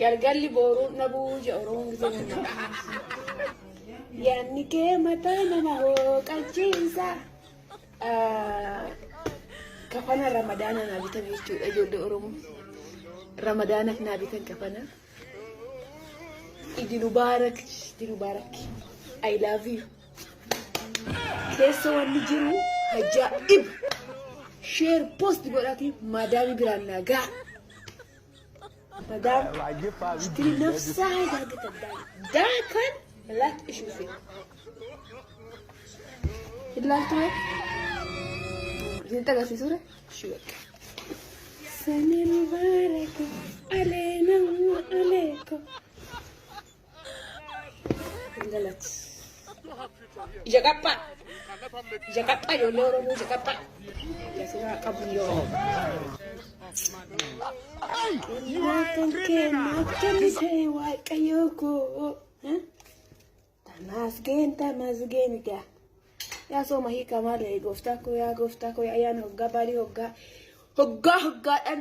Galgalli boru nabu jorong zena. Yani ke mata nama ho kancinsa. Kafana Ramadana na bitan bichu ajolle Oromo. Ramadana na bitan kafana. Idi Mubarak, I love you. Keso wani jiru ajaib. Share post godati madam Granaga. Madam, اشتري نفسها داقة الداقة. ده كان لا تشوفي. إلا توي. انت قاعد في صورة؟ شوك. سنة مباركة علينا وعليكم. غلط. Jakarta yo loro mu Jakarta. Ya sura kabul yo. Makan ke makan se wa kayoko. Tamasgen ka. Ya so mahi kamale gofta ko ya yan hogga bari hogga an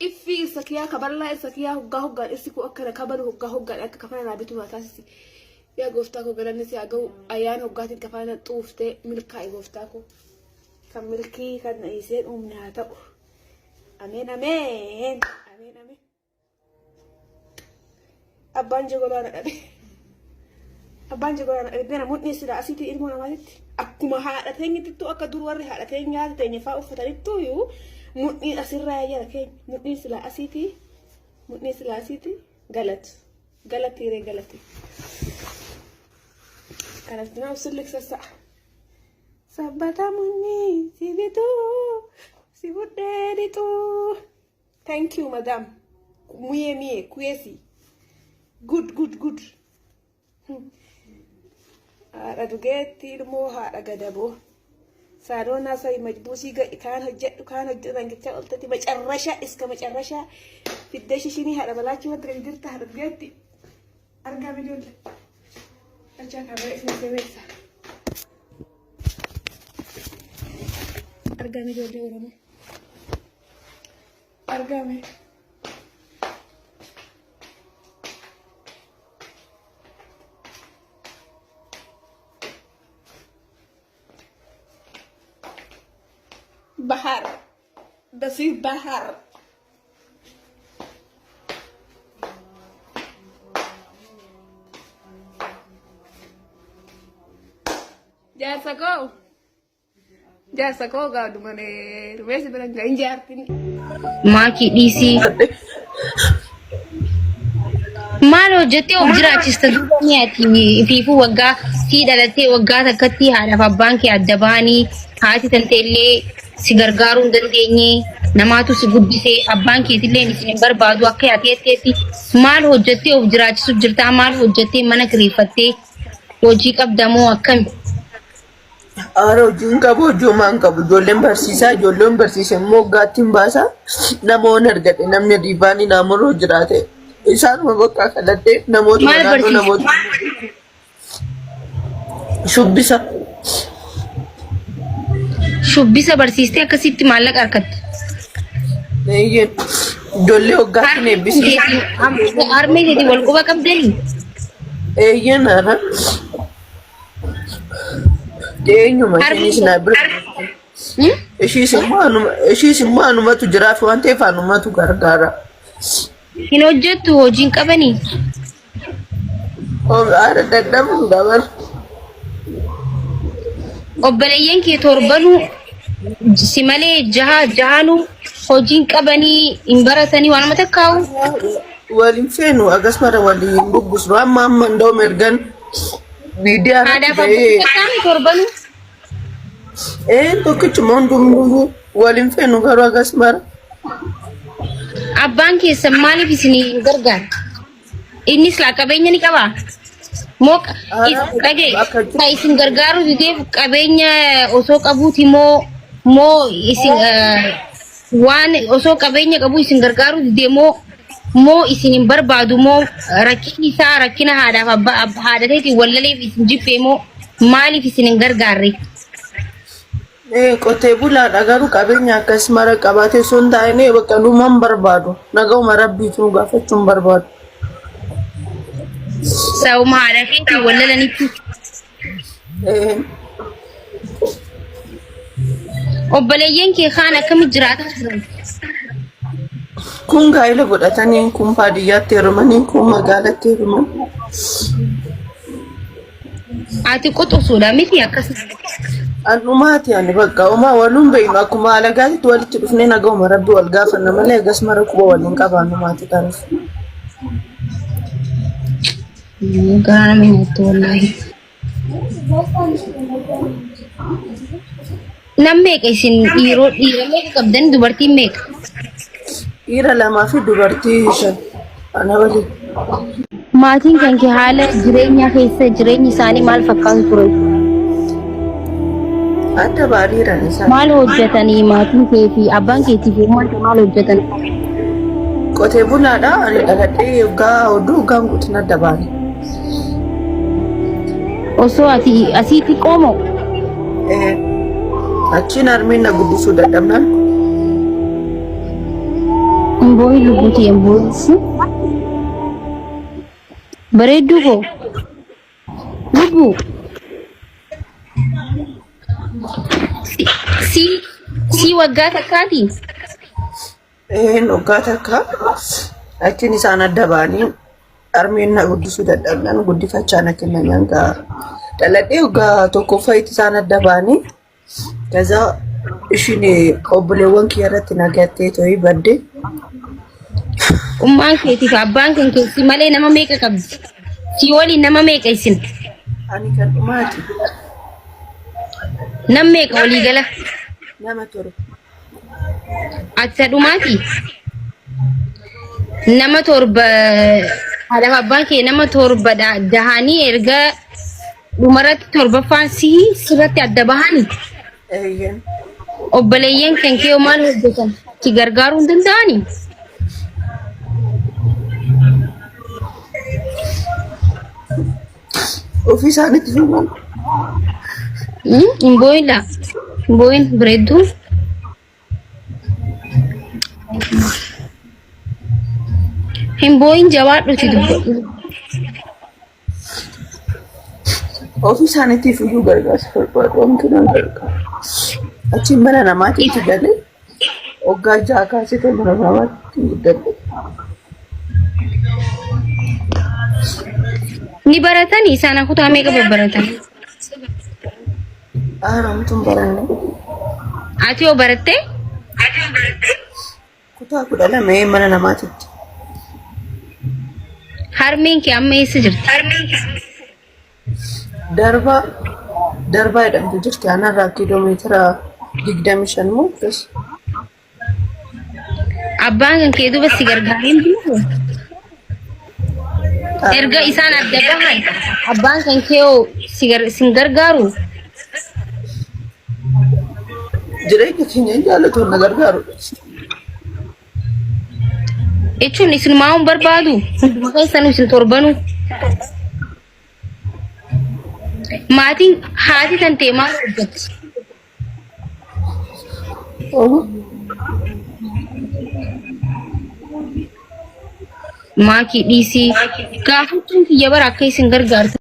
ifi sakiya kaballa sakiya hogga isiku akara kabalu hogga ak kafana nabitu matasi. يا قفتاكو قلنا أجو أيان وقعت كفانا طوفته ملكا قفتاكو كم ملكي كان يصير أمنا تو أمين أبانجو قلنا أبينا متني سلا أسيتي إلمونا مالت أكما هذا تاني تتو أكدور وري هذا تاني هذا تاني فاو فتاني تو يو متني أسير رايا لكين متني سلا أسيتي غلطي كانت نوصل لك ساعة سبتا مني سيبوديتو thank you madam mie كويسي good رادوغيتي الموها رقدبو سارونا ساي مجبوسي كان هجد رنجتا قلتتي مجرشة اسكا مجرشة في الدشي شيني هذا بلاكي ودري درتها رادوغيتي أرقى مليون أرجعك على رئيس نسويسة أرقامي جولي ورمو أرقامي بحر بصير بحر Jarsako gadu mane rumesi bilang ganjar ini. Maki DC. Malo jete objira chista dunia ti fifu wagga ti dalate wagga takati hada fa banki addabani hati tantelle sigargarun dandeenye namatu siguddise abbanki tille ni sin barbadu akka yateeti mal hojjete objira chisu jirta mal hojjete mana krifatte hoji qabdamo akkam Aro junka bojo manka jollem barsisa moggatin basa namon argate namne dibani namoro jirate isan mabokka kadate namot namot shubbisa barsiste akkasitti maallaq arkat neye jolle oggatine bisi arme dedi wal quba qabdani nara Deenyu mashini sniper. Ishi simanu matu jirafi wante fanu matu gargara. Hinojjetu hojiin qabani. Ara daddabu dabar. Obboleeyyan kee torbanu si malee jahanu hojiin qabani hin baratanii waan mata kaa'u. Waliin feenu agasmara waliin bubbusru amma ndoo mergan. Media ada apa korban tokkichi mondum walin feenu garu agasmar abbaan keessa maaliif isini gargaar innis la qabeenya ni qaba moo dhage ka isin gargaaru dideef qabeenya osoo qabuuti moo isin waan osoo qabeenya qabu isin gargaaru didee moo isinin barbaadu moo rakkina haadhaaf haadhateeti wallaleef isin jibbee moo maaliif isinin gargaarre Qotee bulaadha garuu qabeenya akkas mara qabaatee sun taa'anii bakka dhumaan barbaadu. Nagahuma rabbiitu nu gaafachuun barbaadu. Sau mahaadha keetti wallalanitti. Obboleeyyan kee kaan akkamitti jiraataa turan? Kun gaa'ela godhatanii, kun baadiyyaatti heerumanii, kun magaalatti heerumanii. Ati qoxosuudha miti akkasuma. Anumaati ani bakka uumaa waluun beeynu akkuma alagaatti walitti dhufnee nagahuma rabbi wal gaafanna malee egas mara quba waliin qabaannu maatii taanus. Gaana minatti wallaahi. Nam meeqa isin dhiira meeqa qabdan dubartiin meeqa? Dhiira 2 fi dubartii 5 ana waliin. Maatiin kan kee haala jireenyaa keessa jireenyi isaanii maal fakkaatu ture? Adda baariiraan isaa. Maal hojjetanii maatiin kee fi abbaan keetii fi uummata maal hojjetan? Qotee bulaadha ani dhaladhee yoggaa oduu hoggaan guutin adda baane. Osoo ati asiitti qoomoo? Achiin harmeen na guddisuu dadhabnaan. Mbooyi lubbuuti embooyisi. Bareedduu koo. Lubbuu. Si waggaa takkaati? Waggaa takka achiin isaan adda baanii harmeen na guddisuu dadhabnaan guddifachaa na kennan hanga dhaladhee waggaa tokkoffaa itti isaan adda baanii. Kaza ishini obboleewwan kiyya irratti nagattee to'ii badde. Ummaan keetii fi abbaan kan keessi malee nama meeqa qabdi? Si waliin nama meeqa isin? Ani kan dhumaati. Nam meeqa walii gala? Nama 7. Ati dhumaati? Nama 7 haadha abbaan kee nama 7 dahanii erga dhumarratti 7ffaan sirratti adda bahanii? Obboleeyyan kan kee maal hojjetan? Ki gargaaruu hin danda'anii? Ofii isaaniitti filman. Imbooyinla. Imbooyin bareedduu. Imbooyin jabaadhuti dubbadhu. Ofii isaaniitiif iyyuu gargaarsa barbaadu wanti nan gargaaru. Achiin mana namaatiitti galee waggaa 6 kaasee mana namaatti guddadhe. Ni baratanii isaan kutaa meeqa babbaratan? Haramtuun baranne. Ati yoo barattee? Kutaa 12 mana namaatitti. Harmeen kee amma eessa jirti? Darbaa jedhamtu jirti. Anarraa kiiloomeetira 25 moo akkas. Abbaan kan kee duuba si gargaareen jiru? Erga isaan adda bahan abbaan kan kee si gargaaru? Jireenya keenya jaalatu na gargaaru. Jechuun isin maa'uun barbaadu? Hunduma keessanuu isin torbanuu? Maatiin haati tantee maal hojjetti? Maakii dhiisii gaafachuun kiyya bara akka isin gargaartan.